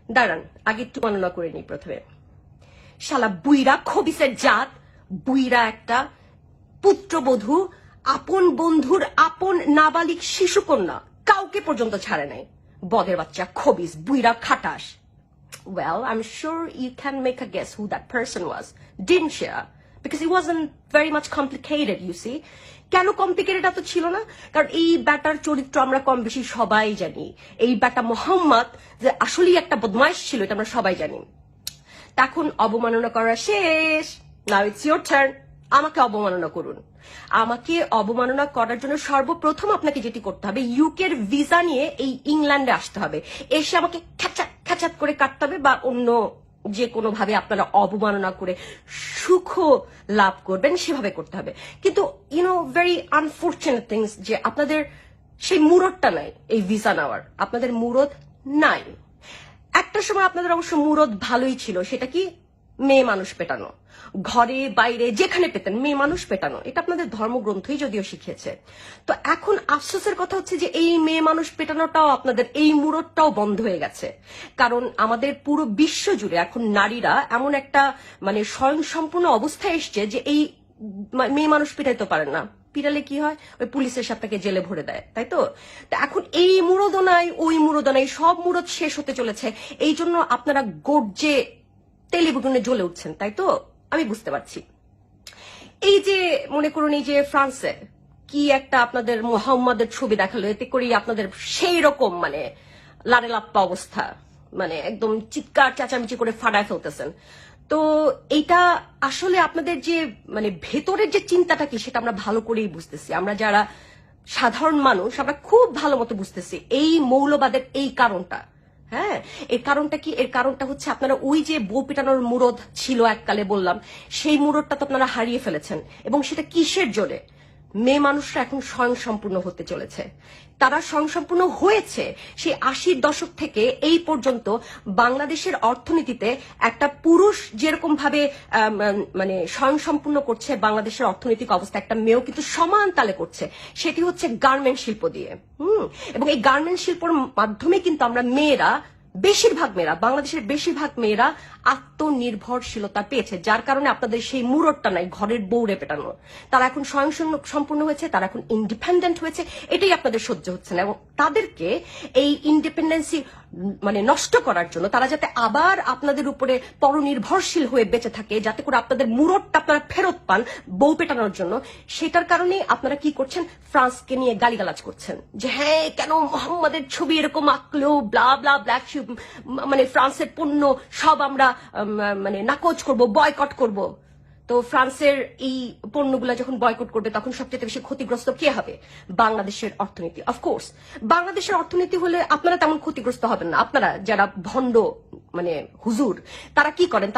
দাঁড়ান, আগে একটু গণনা করে নিই প্রথমে। শালা বুইরা খবিসের জাত, বুইরা একটা পুত্রবধূ, আপন বন্ধুর আপন নাবালিক শিশুকন্যা কাউকে পর্যন্ত ছাড়ে নাই। বদের বাচ্চা, খবিস, বুইরা, খাটাস। Well, I'm sure you can make a guess who that person was, didn't you? Because it wasn't very much complicated, you see. কেন কমপ্লিকেটেড এত ছিল না? কারণ এই ব্যাটার চরিত্র আমরা কম বেশি সবাই জানি। এই ব্যাটা মোহাম্মদ যে আসলেই একটা বদমাইশ ছিল, এটা আমরা সবাই জানি। এখন অবমাননা করা শেষ, নাও ইটস ইয়োর টার্ন। আমাকে অবমাননা করুন। আমাকে অবমাননা করার জন্য সর্বপ্রথম আপনাকে যেটি করতে হবে, ইউকের ভিসা নিয়ে এই ইংল্যান্ডে আসতে হবে, এসে আমাকে খ্যাচাত খ্যাচাত করে কাটতে হবে, বা অন্য যে কোনো ভাবে আপনারা অবমাননা করে সুখ লাভ করবেন সেভাবে করতে হবে। কিন্তু ভেরি আনফর্চুনেট থিংস যে আপনাদের সেই মুরদটা নাই এই ভিসা নেওয়ার, আপনাদের মুরদ নাই। একটা সময় আপনাদের অবশ্য মুরদ ভালোই ছিল, সেটা কি? মেয়ে মানুষ পেটানো, ঘরে বাইরে যেখানে পেতেন মেয়ে মানুষ পেটানো, এটা আপনাদের ধর্মগ্রন্থই যদিও শিখিয়েছে। তো এখন আফসোসের কথা হচ্ছে যে এই মেয়ে মানুষ পেটানোটাও আপনাদের, এই মুরদটাও বন্ধ হয়ে গেছে। কারণ আমাদের পুরো বিশ্ব জুড়ে এখন নারীরা এমন একটা স্বয়ংসম্পূর্ণ অবস্থায় এসছে যে এই মেয়ে মানুষ পেটাইতে পারেন না। পিটালে কি হয়? ওই পুলিশের সাথে তাকে জেলে ভরে দেয়, তাই তো? এখন এই মুরদও নাই, ওই মুরদও নাই, সব মুরদ শেষ হতে চলেছে। এই জন্য আপনারা গর্জে টেলিভিশনে জ্বলে উঠছেন, তাই তো? আমি বুঝতে পারছি। এই যে মনে করুন, এই যে ফ্রান্সে কি একটা আপনাদের মোহাম্মদের ছবি দেখালো, এতে করেই আপনাদের সেই রকম লারে লাপ্পা অবস্থা, একদম চিৎকার চেঁচামেচি করে ফাটায় ফেলতেছেন। তো এইটা আসলে আপনাদের যে ভেতরের যে চিন্তাটা কি, সেটা আমরা ভালো করেই বুঝতেছি। আমরা যারা সাধারণ মানুষ আমরা খুব ভালো মতো বুঝতেছি এই মৌলবাদের এই কারণটা। হ্যাঁ, এর কারণটা কি? এর কারণটা হচ্ছে আপনারা ওই যে বউ পিটানোর মুরদ ছিল এককালে বললাম, সেই মুরদটা তো আপনারা হারিয়ে ফেলেছেন। এবং সেটা কিসের জোরে? মেয়ে মানুষরা এখন স্বয়ংসম্পূর্ণ হতে চলেছে। তারা স্বয়ংসম্পূর্ণ হয়েছে সেই 80-র দশক থেকে এই পর্যন্ত। বাংলাদেশের অর্থনীতিতে একটা পুরুষ যেরকম ভাবে স্বয়ংসম্পূর্ণ করছে বাংলাদেশের অর্থনৈতিক অবস্থা, একটা মেয়েও কিন্তু সমান তালে করছে। সেটি হচ্ছে গার্মেন্ট শিল্প দিয়ে। এবং এই গার্মেন্ট শিল্পের মাধ্যমে কিন্তু আমরা মেয়েরা, বাংলাদেশের বেশিরভাগ মেয়েরা আত্মনির্ভরশীলতা পেয়েছে, যার কারণে আপনাদের সেই মুরদটা নাই ঘরের বউরে পেটানো। তারা এখন স্বয়ং সম্পূর্ণ হয়েছে, তারা এখন ইন্ডিপেন্ডেন্ট হয়েছে। এটাই আপনাদের সহ্য হচ্ছে না। এবং তাদেরকে এই ইন্ডিপেন্ডেন্সি নষ্ট করার জন্য, তারা যাতে আবার আপনাদের উপরে পরনির্ভরশীল হয়ে বেঁচে থাকে, যাতে করে আপনাদের মুরদটা আপনারা ফেরত পান বউ পেটানোর জন্য, সেটার কারণে আপনারা কি করছেন? ফ্রান্সকে নিয়ে গালিগালাজ করছেন যে হ্যাঁ, কেন মোহাম্মদের ছবি এরকম আঁকলো, ব্লা ব্লা ব্ল্যাক শিপ, ফ্রান্সের পণ্য সব আমরা নাকচ করব, বয়কট করব। তো ফ্রান্সের এই পণ্যগুলা যখন বয়কট করবে, তখন সবচেয়ে বেশি ক্ষতিগ্রস্ত কে হবে? বাংলাদেশের অর্থনীতি। অফকোর্স বাংলাদেশের অর্থনীতি হলে আপনারা তেমন ক্ষতিগ্রস্ত হবেন না। আপনারা যারা ভণ্ড হুজুর, তারা কি করেন?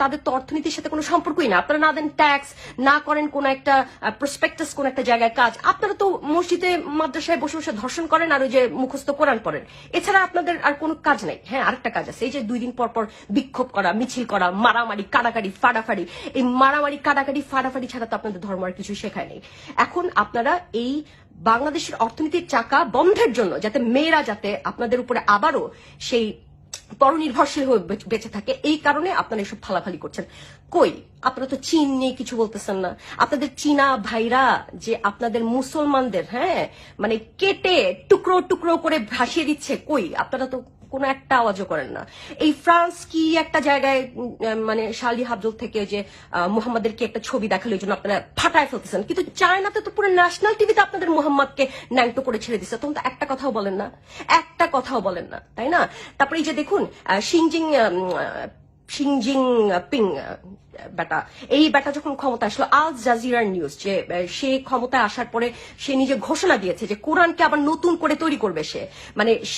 তাদের তো অর্থনীতির সাথে কোনো সম্পর্কই না। আপনারা না দেন ট্যাক্স, না করেন কোন একটা প্রসপেক্টাস, কোন একটা জায়গায় কাজ। আপনারা তো মসজিদে মাদ্রাসায় বসে বসে ধর্ষণ করেন আর ওই যে মুখস্থ কোরআন পড়েন। এছাড়া আপনাদের আর কোনো কাজ নাই। হ্যাঁ, আরেকটা কাজ আছে, এই যে 2 দিন পর পর বিক্ষোভ করা, মিছিল করা, মারামারি কাটাকাটি ফাটাফাটি। এই মারামারি কাটাকাটি ফাটাফাটি ছাড়া তো আপনাদের ধর্ম আর কিছু শেখায় নেই। এখন আপনারা এই বাংলাদেশের অর্থনীতির চাকা বন্ধের জন্য, যাতে মেয়েরা যাতে আপনাদের উপরে আবারও সেই পরনির্ভরশীল হয়ে বেঁচে থাকে, এই কারণে আপনারা এসব ফালাফালি করছেন। কই, আপনারা তো চীন নিয়ে কিছু বলতেছেন না। আপনাদের চীনা ভাইরা যে আপনাদের মুসলমানদের কেটে টুকরো টুকরো করে ভাসিয়ে দিচ্ছে, কই আপনারা তো কোনো একটা আওয়াজও করেন না। এই ফ্রান্স কি একটা জায়গায় শার্লি হাবজল থেকে যে মোহাম্মদের কি একটা ছবি দেখালো, এই জন্য আপনারা ফাটায় ফেলতেছেন। কিন্তু চায়নাতে তো পুরো ন্যাশনাল টিভিতে আপনাদের মোহাম্মদকে ন্যাংটো করে ছেড়ে দিচ্ছে, তখন তো একটা কথাও বলেন না, একটা কথাও বলেন না, তাই না? তারপরে এই যে দেখুন, শিনজিং পিং বেটা, এই বেটা যখন ক্ষমতা আসলো, আল জাজিরার নিউজ, যে সে ক্ষমতায় আসার পরে সে নিজে ঘোষণা দিয়েছে যে কোরআনকে আবার নতুন করে তৈরি করবে। সে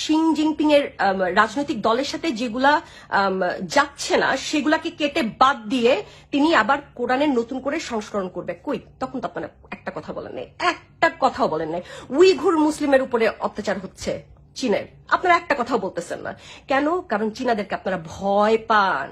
শি জিনপিং এর রাজনৈতিক দলের সাথে যেগুলা যাচ্ছে না সেগুলাকে কেটে বাদ দিয়ে তিনি আবার কোরআনের নতুন করে সংস্করণ করবে। কই, তখন তো আপনারা একটা কথা বলেন নাই, একটা কথাও বলেন নাই। উইঘুর মুসলিমের উপরে অত্যাচার হচ্ছে চীনের, আপনারা একটা কথাও বলতেছেন না কেন? কারণ চীনাদেরকে আপনারা ভয় পান।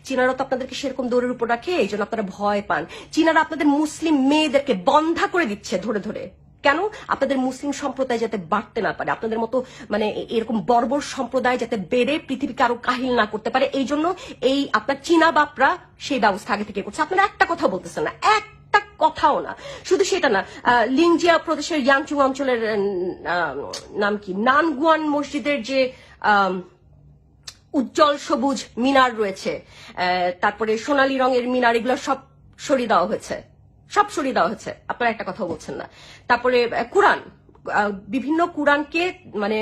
চীনারা তো আপনাদেরকে সেরকম দৌড়ের উপর রাখে, এই জন্য আপনারা ভয় পান। চীনারা আপনাদের মুসলিম মেয়েদেরকে বন্ধা করে দিচ্ছে ধরে ধরে। কেন? আপনাদের মুসলিম সম্প্রদায় যাতে বাড়তে না পারে, আপনাদের মতো মানে এরকম বর্বর সম্প্রদায় যাতে বেড়ে পৃথিবীকে আরো কাহিল না করতে পারে, এই জন্য এই আপনার চীনা বাপরা সেই ব্যবস্থা আগে থেকে করছে। আপনারা একটা কথা বলতেছেন না, একটা কথাও না। শুধু সেটা না, লিংজিয়া প্রদেশের ইয়াংচুং অঞ্চলের নাম কি, নানগুয়ান মসজিদের যে উজ্জ্বল সবুজ মিনার রয়েছে, তারপরে সোনালী রঙের মিনার, এগুলো সব সরিয়ে দেওয়া হয়েছে, সব সরিয়ে দেওয়া হয়েছে। আপনারা একটা কথা বলছেন না। তারপরে কোরআন, বিভিন্ন কোরআনকে মানে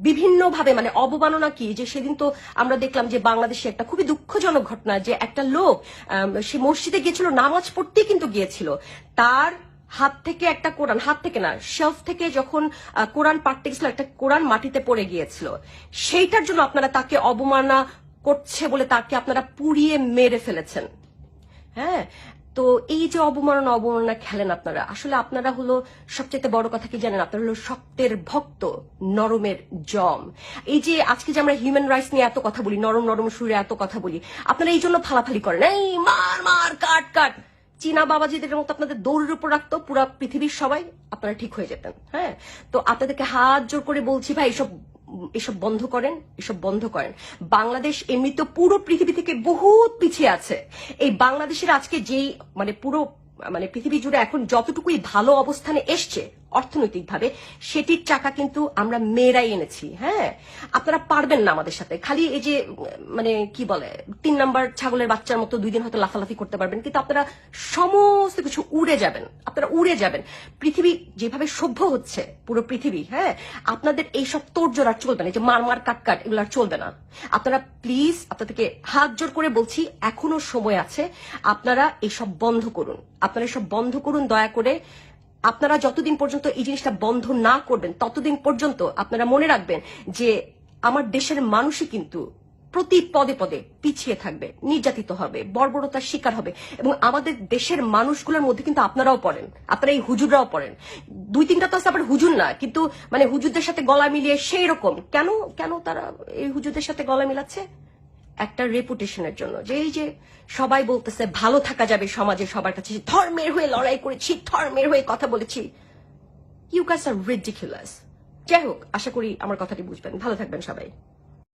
বিভিন্ন ভাবে মানে অবমাননা কি, যে সেদিন তো আমরা দেখলাম যে বাংলাদেশে একটা খুবই দুঃখজনক ঘটনা, যে একটা লোক সে মসজিদে গিয়েছিল, নামাজ পড়তেই কিন্তু গিয়েছিল, তার হাত থেকে একটা কোরআন, হাত থেকে না শেলফ থেকে যখন কোরআন পাঠতে গেছিল, একটা কোরআন মাটিতে পড়ে গিয়েছিল। সেইটার জন্য আপনারা তাকে অবমাননা করছে বলে তাকে আপনারা পুড়িয়ে মেরে ফেলেছেন। হ্যাঁ, তো এই যে অবমাননা খেলেন আপনারা, আসলে আপনারা হলো সবচেয়ে বড় কথা কি জানেন, আপনারা হলো শক্তের ভক্ত, নরমের জম। এই যে আজকে যে আমরা হিউম্যান রাইটস নিয়ে এত কথা বলি, নরম নরম সুরে এত কথা বলি, আপনারা এই জন্য ফালাফালি করেন, এই মার মার কাট কাট। চীনা বাবাজিদের মতো আপনাদের দৌড়ের উপর রাখতো পুরা পৃথিবীর সবাই, আপনারা ঠিক হয়ে যেতেন। হ্যাঁ, তো আপনাদেরকে হাত জোর করে বলছি ভাই, এসব বন্ধ করেন, এসব বন্ধ করেন। বাংলাদেশ এমনিতে পুরো পৃথিবী থেকে বহুত পিছিয়ে আছে। এই বাংলাদেশের আজকে যেই মানে পুরো মানে পৃথিবী জুড়ে এখন যতটুকুই ভালো অবস্থানে এসছে অর্থনৈতিকভাবে, সেটির চাকা কিন্তু আমরা মেয়েরাই এনেছি। হ্যাঁ, আপনারা পারবেন না আমাদের সাথে। খালি এই যে মানে কি বলে 3 নাম্বার ছাগলের বাচ্চার মতো 2 দিন হয়তো লাফালাফি করতে পারবেন, কিন্তু আপনারা সমস্ত কিছু উড়ে যাবেন, আপনারা উড়ে যাবেন। পৃথিবী যেভাবে সভ্য হচ্ছে পুরো পৃথিবী, হ্যাঁ, আপনাদের এইসব তোড়জোড় আর চলবে না, যে মার মার কাট কাট এগুলো আর চলবে না। আপনারা প্লিজ, আপনাদেরকে হাত জোর করে বলছি, এখনো সময় আছে, আপনারা এসব বন্ধ করুন, আপনারা এসব বন্ধ করুন দয়া করে। আপনারা যতদিন পর্যন্ত এই জিনিসটা বন্ধ না করবেন, ততদিন পর্যন্ত আপনারা মনে রাখবেন যে আমার দেশের মানুষই কিন্তু প্রতি পদে পদে পিছিয়ে থাকবে, নির্যাতিত হবে, বর্বরতার শিকার হবে। এবং আমাদের দেশের মানুষগুলোর মধ্যে কিন্তু আপনারাও পড়েন, আপনারা এই হুজুররাও পড়েন। 2-3টা তো আছে আবার হুজুর না, কিন্তু মানে হুজুরদের সাথে গলা মিলিয়ে সেই রকম। কেন কেন তারা এই হুজুরদের সাথে গলা মিলাচ্ছে? একটা রেপুটেশনের জন্য, যে এই যে সবাই বলতেছে ভালো থাকা যাবে সমাজে সবার কাছে, ধর্মের হয়ে লড়াই করেছি, ধর্মের হয়ে কথা বলেছি। You guys are ridiculous. যাই হোক, আশা করি আমার কথাটি বুঝবেন। ভালো থাকবেন সবাই।